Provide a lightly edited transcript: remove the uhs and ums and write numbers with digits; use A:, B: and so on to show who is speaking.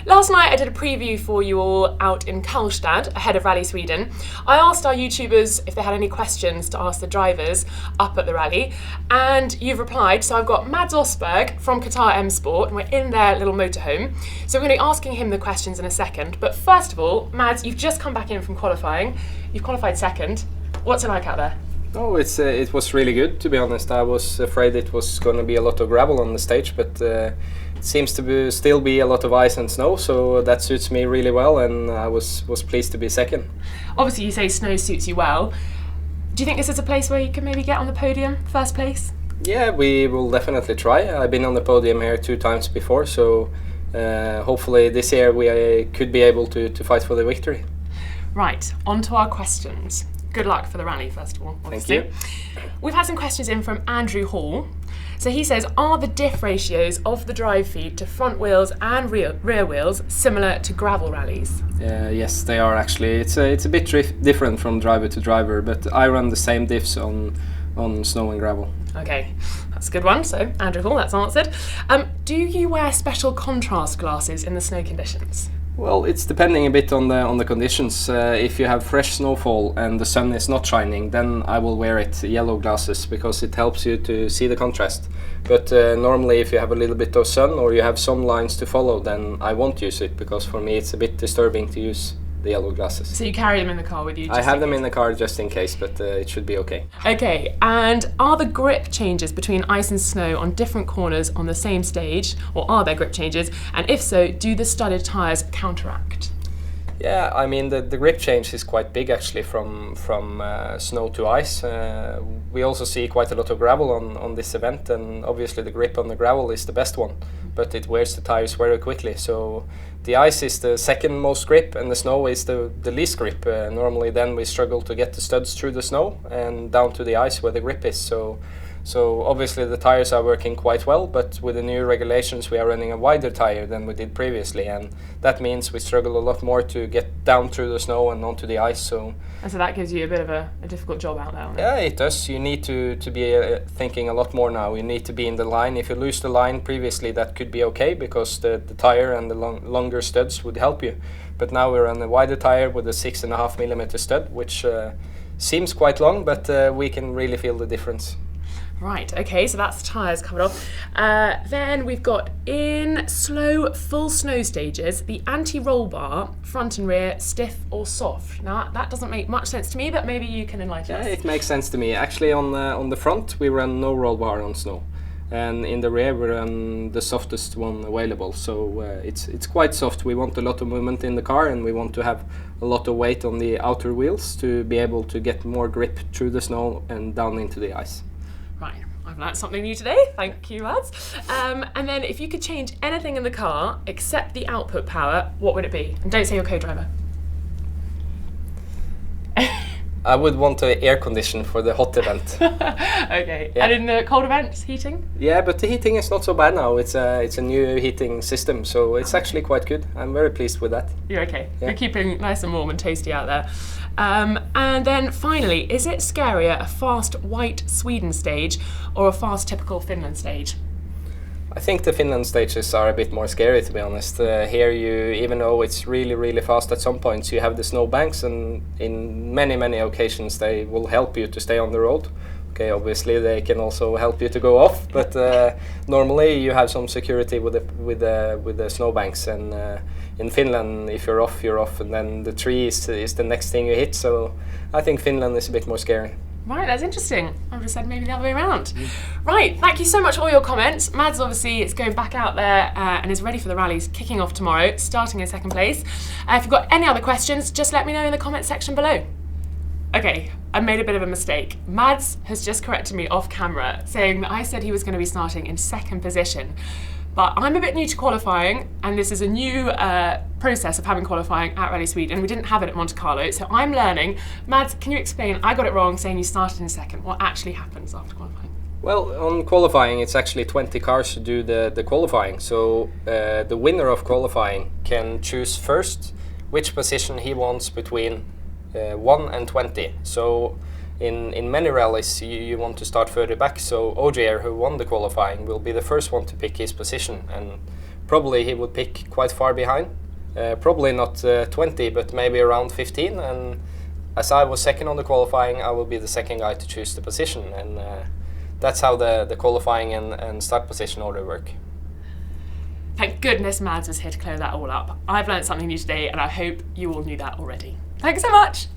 A: Last night I did a preview for you all out in Karlstad ahead of Rally Sweden. I asked our YouTubers if they had any questions to ask the drivers up at the rally, and you've replied. So I've got Mads Østberg from Qatar M Sport, and we're in their little motorhome. So we're going to be asking him the questions in a second. But first of all, Mads, you've just come back in from qualifying. You've qualified second. What's it like out there?
B: Oh, it was really good, to be honest. I was afraid it was going to be a lot of gravel on the stage, but it seems to still be a lot of ice and snow, so that suits me really well, and I was pleased to be second.
A: Obviously, you say snow suits you well. Do you think this is a place where you can maybe get on the podium, first place?
B: Yeah, we will definitely try. I've been on the podium here 2 times before, so hopefully this year we could be able to fight for the victory.
A: Right, on to our questions. Good luck for the rally, first of all, obviously.
B: Thank you.
A: We've had some questions in from Andrew Hall. So he says, are the diff ratios of the drive feed to front wheels and rear wheels similar to gravel rallies?
B: Yes, they are actually. It's a bit different from driver to driver, but I run the same diffs on snow and gravel.
A: Okay, that's a good one. So Andrew Hall, that's answered. Do you wear special contrast glasses in the snow conditions?
B: Well, it's depending a bit on the conditions. If you have fresh snowfall and the sun is not shining, then I will wear yellow glasses, because it helps you to see the contrast. But normally if you have a little bit of sun or you have some lines to follow, then I won't use it, because for me it's a bit disturbing to use the yellow glasses.
A: So you carry them in the car with you?
B: I have them in the car just in case, but it should be okay.
A: Okay, and are the grip changes between ice and snow on different corners on the same stage, or are there grip changes? And if so, do the studded tyres counteract?
B: Yeah, I mean the grip change is quite big actually from snow to ice. We also see quite a lot of gravel on this event, and obviously the grip on the gravel is the best one, but it wears the tires very quickly. So the ice is the second most grip and the snow is the least grip. Normally then we struggle to get the studs through the snow and down to the ice where the grip is. So obviously the tires are working quite well, but with the new regulations we are running a wider tire than we did previously, and that means we struggle a lot more to get down through the snow and onto the ice.
A: And so that gives you a bit of a difficult job out there.
B: Yeah, it does. You need to be thinking a lot more now. You need to be in the line. If you lose the line previously, that could be okay, because the tire and the longer studs would help you. But now we're on a wider tire with a 6.5mm stud, which seems quite long, but we can really feel the difference.
A: Right, okay, so that's the tyres covered off. Then we've got in slow, full snow stages, the anti-roll bar, front and rear, stiff or soft. Now, that doesn't make much sense to me, but maybe you can enlighten us.
B: Yeah, it makes sense to me. Actually, on the front, we run no roll bar on snow. And in the rear, we run the softest one available. So it's quite soft. We want a lot of movement in the car, and we want to have a lot of weight on the outer wheels to be able to get more grip through the snow and down into the ice.
A: Right, I've learnt something new today. Thank you, lads. And then if you could change anything in the car except the output power, what would it be? And don't say your co-driver.
B: I would want an air condition for the hot event.
A: Okay,
B: yeah.
A: And in the cold events, heating?
B: Yeah, but the heating is not so bad now. It's a new heating system, so it's actually quite good. I'm very pleased with that.
A: You're okay.
B: Yeah.
A: You're keeping nice and warm and toasty out there. And then finally, is it scarier a fast white Sweden stage or a fast typical Finland stage?
B: I think the Finland stages are a bit more scary, to be honest. Here, even though it's really, really fast at some points, you have the snow banks, and in many, many occasions they will help you to stay on the road. Okay, obviously they can also help you to go off, but normally you have some security with the snow banks. And in Finland, if you're off, and then the tree is the next thing you hit. So I think Finland is a bit more scary.
A: Right, that's interesting. I would have said maybe the other way around. Right, thank you so much for all your comments. Mads obviously is going back out there and is ready for the rallies kicking off tomorrow, starting in second place. If you've got any other questions, just let me know in the comment section below. Okay, I made a bit of a mistake. Mads has just corrected me off camera, saying that I said he was going to be starting in second position. But I'm a bit new to qualifying, and this is a new process of having qualifying at Rally Sweden. We didn't have it at Monte Carlo, so I'm learning. Mads, can you explain? I got it wrong saying you started in second. What actually happens after qualifying?
B: Well, on qualifying, it's actually 20 cars to do the qualifying. So the winner of qualifying can choose first which position he wants between 1 and 20. So in many rallies you want to start further back, so Ogier, who won the qualifying, will be the first one to pick his position, and probably he would pick quite far behind. Probably not 20, but maybe around 15. And as I was second on the qualifying, I will be the second guy to choose the position. And that's how the qualifying and start position order work.
A: Thank goodness Mads was here to clear that all up. I've learned something new today, and I hope you all knew that already. Thanks so much.